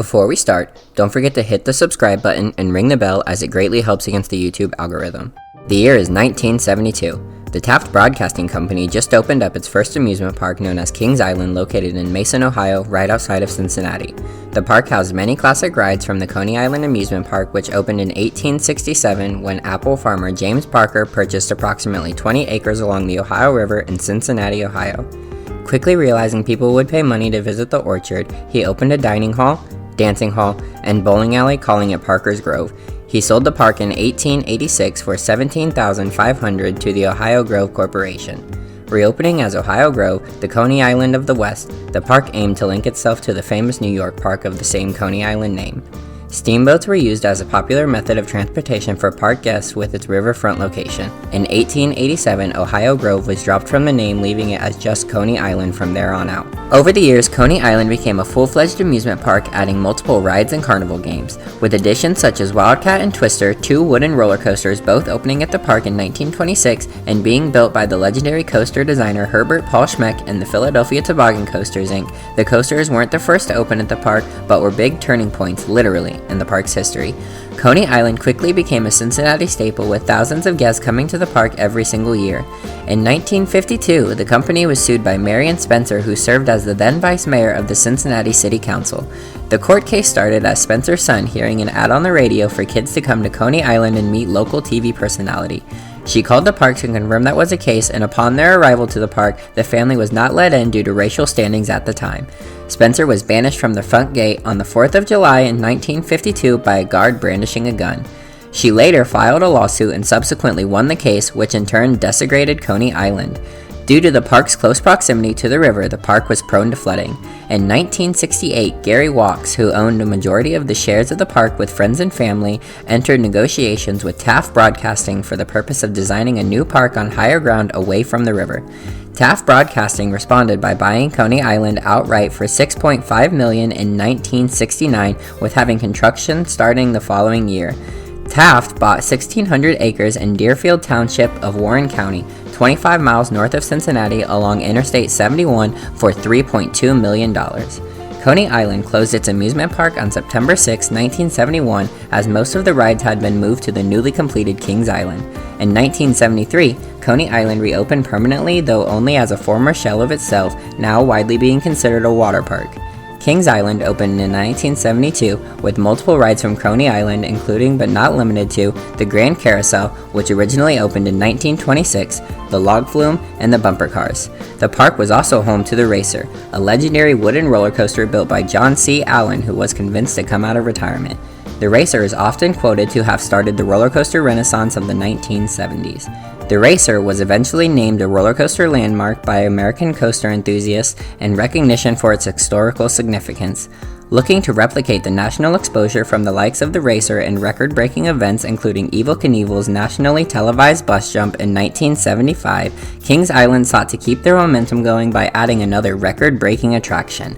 Before we start, don't forget to hit the subscribe button and ring the bell as it greatly helps against the YouTube algorithm. The year is 1972. The Taft Broadcasting Company just opened up its first amusement park known as Kings Island, located in Mason, Ohio, right outside of Cincinnati. The park housed many classic rides from the Coney Island Amusement Park, which opened in 1867 when apple farmer James Parker purchased approximately 20 acres along the Ohio River in Cincinnati, Ohio. Quickly realizing people would pay money to visit the orchard, he opened a dining hall, dancing hall, and bowling alley, calling it Parker's Grove. He sold the park in 1886 for $17,500 to the Ohio Grove Corporation. Reopening as Ohio Grove, the Coney Island of the West, the park aimed to link itself to the famous New York park of the same Coney Island name. Steamboats were used as a popular method of transportation for park guests with its riverfront location. In 1887, Ohio Grove was dropped from the name, leaving it as just Coney Island from there on out. Over the years, Coney Island became a full-fledged amusement park, adding multiple rides and carnival games, with additions such as Wildcat and Twister, two wooden roller coasters, both opening at the park in 1926 and being built by the legendary coaster designer Herbert Paul Schmeck and the Philadelphia Toboggan Coasters, Inc. The coasters weren't the first to open at the park, but were big turning points, literally, in the park's history. Coney Island quickly became a Cincinnati staple, with thousands of guests coming to the park every single year. In 1952, the company was sued by Marion Spencer, who served as the then vice mayor of the Cincinnati City Council. The court case started as Spencer's son hearing an ad on the radio for kids to come to Coney Island and meet local TV personality. She called the park to confirm that was the case, and upon their arrival to the park, the family was not let in due to racial standings at the time. Spencer was banished from the front gate on the 4th of July in 1952 by a guard brandishing a gun. She later filed a lawsuit and subsequently won the case, which in turn desecrated Coney Island. Due to the park's close proximity to the river, the park was prone to flooding. In 1968, Gary Walks, who owned a majority of the shares of the park with friends and family, entered negotiations with Taft Broadcasting for the purpose of designing a new park on higher ground away from the river. Taft Broadcasting responded by buying Coney Island outright for $6.5 million in 1969, with having construction starting the following year. Taft bought 1,600 acres in Deerfield Township of Warren County, 25 miles north of Cincinnati along Interstate 71 for $3.2 million. Coney Island closed its amusement park on September 6, 1971, as most of the rides had been moved to the newly completed Kings Island. In 1973, Coney Island reopened permanently, though only as a former shell of itself, now widely being considered a water park. Kings Island opened in 1972 with multiple rides from Coney Island, including but not limited to the Grand Carousel, which originally opened in 1926, the Log Flume, and the Bumper Cars. The park was also home to the Racer, a legendary wooden roller coaster built by John C. Allen, who was convinced to come out of retirement. The Racer is often quoted to have started the roller coaster renaissance of the 1970s. The Racer was eventually named a roller coaster landmark by American coaster enthusiasts in recognition for its historical significance. Looking to replicate the national exposure from the likes of the Racer in record-breaking events including Evel Knievel's nationally televised bus jump in 1975, Kings Island sought to keep their momentum going by adding another record-breaking attraction.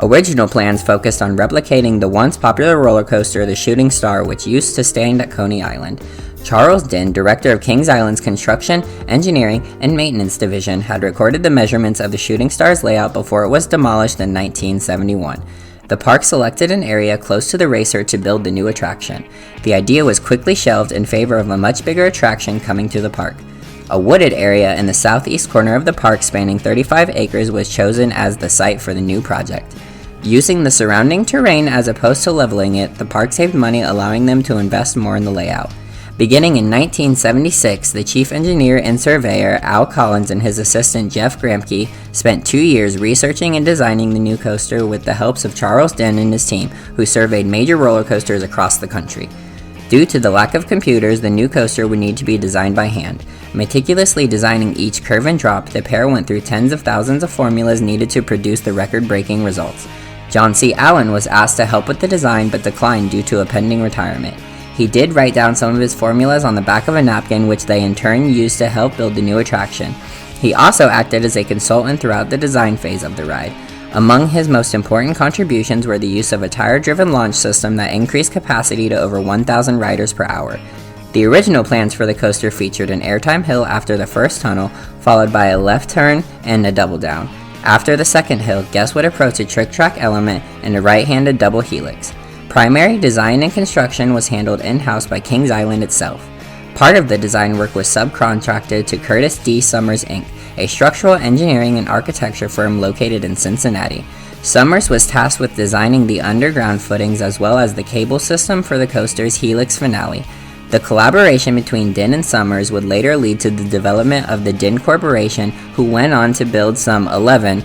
Original plans focused on replicating the once popular roller coaster, the Shooting Star, which used to stand at Coney Island. Charles Dinn, director of Kings Island's Construction, Engineering, and Maintenance Division, had recorded the measurements of the Shooting Star's layout before it was demolished in 1971. The park selected an area close to the Racer to build the new attraction. The idea was quickly shelved in favor of a much bigger attraction coming to the park. A wooded area in the southeast corner of the park spanning 35 acres was chosen as the site for the new project. Using the surrounding terrain as opposed to leveling it, the park saved money, allowing them to invest more in the layout. Beginning in 1976, the chief engineer and surveyor Al Collins and his assistant Jeff Gramke spent 2 years researching and designing the new coaster with the helps of Charles Dinn and his team, who surveyed major roller coasters across the country. Due to the lack of computers, the new coaster would need to be designed by hand. Meticulously designing each curve and drop, the pair went through tens of thousands of formulas needed to produce the record-breaking results. John C. Allen was asked to help with the design but declined due to a pending retirement. He did write down some of his formulas on the back of a napkin, which they in turn used to help build the new attraction. He also acted as a consultant throughout the design phase of the ride. Among his most important contributions were the use of a tire-driven launch system that increased capacity to over 1,000 riders per hour. The original plans for the coaster featured an airtime hill after the first tunnel, followed by a left turn and a double down. After the second hill, guests would approach a trick track element and a right-handed double helix. Primary design and construction was handled in-house by Kings Island itself. Part of the design work was subcontracted to Curtis D. Summers Inc., a structural engineering and architecture firm located in Cincinnati. Summers was tasked with designing the underground footings as well as the cable system for the coaster's helix finale. The collaboration between Din and Summers would later lead to the development of the Din Corporation, who went on to build some 11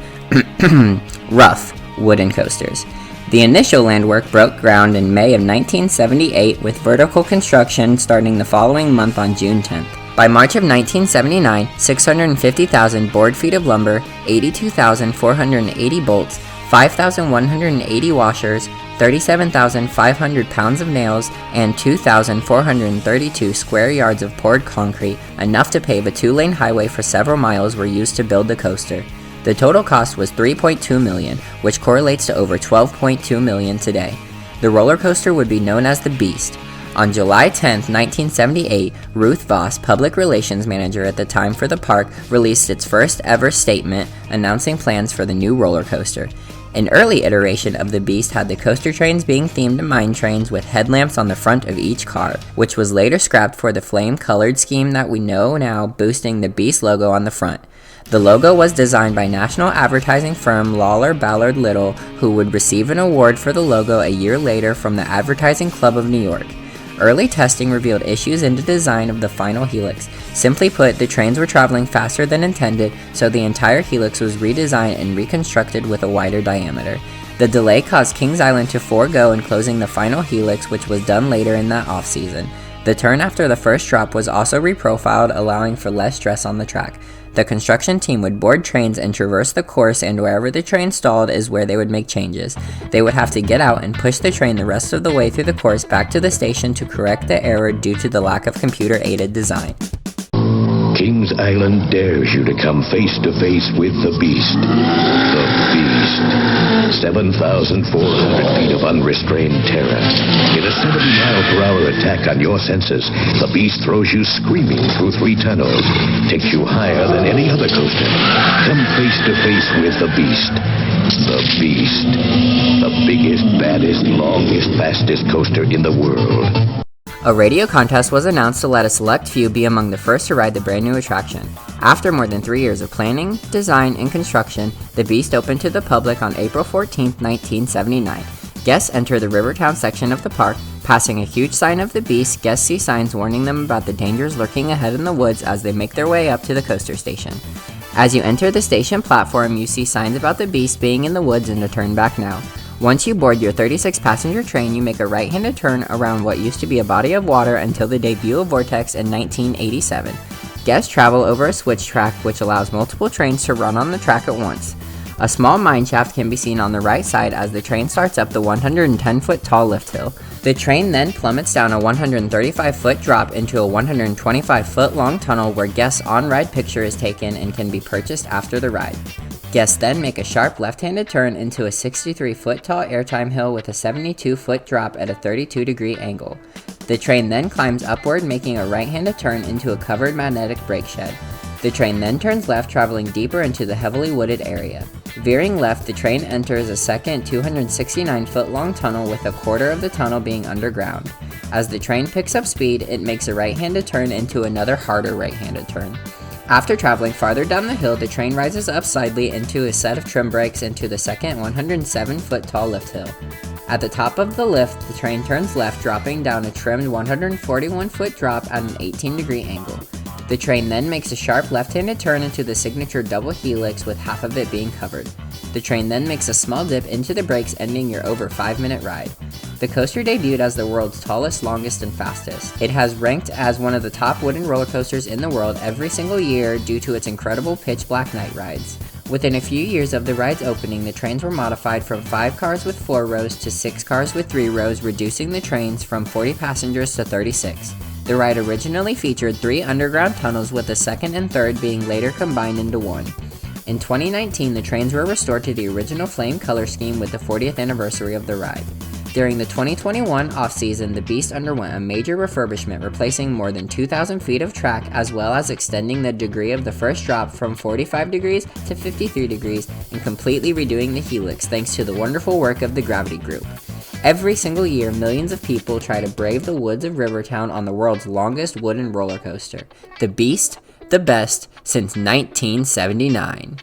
rough wooden coasters. The initial land work broke ground in May of 1978, with vertical construction starting the following month on June 10th. By March of 1979, 650,000 board feet of lumber, 82,480 bolts, 5,180 washers, 37,500 pounds of nails, and 2,432 square yards of poured concrete, enough to pave a 2-lane highway for several miles, were used to build the coaster. The total cost was $3.2 million, which correlates to over $12.2 million today. The roller coaster would be known as the Beast. On July 10, 1978, Ruth Voss, public relations manager at the time for the park, released its first ever statement announcing plans for the new roller coaster. An early iteration of the Beast had the coaster trains being themed to mine trains with headlamps on the front of each car, which was later scrapped for the flame-colored scheme that we know now, boosting the Beast logo on the front. The logo was designed by national advertising firm Lawler Ballard Little, who would receive an award for the logo a year later from the Advertising Club of New York. Early testing revealed issues in the design of the final helix. Simply put, the trains were traveling faster than intended, so the entire helix was redesigned and reconstructed with a wider diameter. The delay caused Kings Island to forego enclosing the final helix, which was done later in that off-season. The turn after the first drop was also reprofiled, allowing for less stress on the track. The construction team would board trains and traverse the course, and wherever the train stalled is where they would make changes. They would have to get out and push the train the rest of the way through the course back to the station to correct the error due to the lack of computer-aided design. Kings Island dares you to come face to face with the Beast. The Beast. 7,400 feet of unrestrained terror. In a 70-mile-per-hour attack on your senses, the Beast throws you screaming through 3 tunnels, takes you higher than any other coaster. Come face to face with the Beast. The Beast. The biggest, baddest, longest, fastest coaster in the world. A radio contest was announced to let a select few be among the first to ride the brand new attraction. After more than 3 years of planning, design, and construction, the Beast opened to the public on April 14, 1979. Guests enter the Rivertown section of the park. Passing a huge sign of the Beast, guests see signs warning them about the dangers lurking ahead in the woods as they make their way up to the coaster station. As you enter the station platform, you see signs about the Beast being in the woods and to turn back now. Once you board your 36-passenger train, you make a right-handed turn around what used to be a body of water until the debut of Vortex in 1987. Guests travel over a switch track, which allows multiple trains to run on the track at once. A small mine shaft can be seen on the right side as the train starts up the 110-foot tall lift hill. The train then plummets down a 135-foot drop into a 125-foot long tunnel where guests' on-ride picture is taken and can be purchased after the ride. Guests then make a sharp left-handed turn into a 63-foot tall airtime hill with a 72-foot drop at a 32-degree angle. The train then climbs upward, making a right-handed turn into a covered magnetic brake shed. The train then turns left, traveling deeper into the heavily wooded area. Veering left, the train enters a second 269-foot long tunnel with a quarter of the tunnel being underground. As the train picks up speed, it makes a right-handed turn into another harder right-handed turn. After traveling farther down the hill, the train rises up slightly into a set of trim brakes into the second 107-foot tall lift hill. At the top of the lift, the train turns left, dropping down a trimmed 141-foot drop at an 18-degree angle. The train then makes a sharp left-handed turn into the signature double helix with half of it being covered. The train then makes a small dip into the brakes, ending your over 5-minute ride. The coaster debuted as the world's tallest, longest, and fastest. It has ranked as one of the top wooden roller coasters in the world every single year due to its incredible pitch black night rides. Within a few years of the ride's opening, the trains were modified from 5 cars with 4 rows to 6 cars with 3 rows, reducing the trains from 40 passengers to 36. The ride originally featured 3 underground tunnels, with the second and third being later combined into one. In 2019, the trains were restored to the original flame color scheme with the 40th anniversary of the ride. During the 2021 off-season, the Beast underwent a major refurbishment, replacing more than 2,000 feet of track, as well as extending the degree of the first drop from 45 degrees to 53 degrees, and completely redoing the helix thanks to the wonderful work of the Gravity Group. Every single year, millions of people try to brave the woods of Rivertown on the world's longest wooden roller coaster. The Beast, the best since 1979.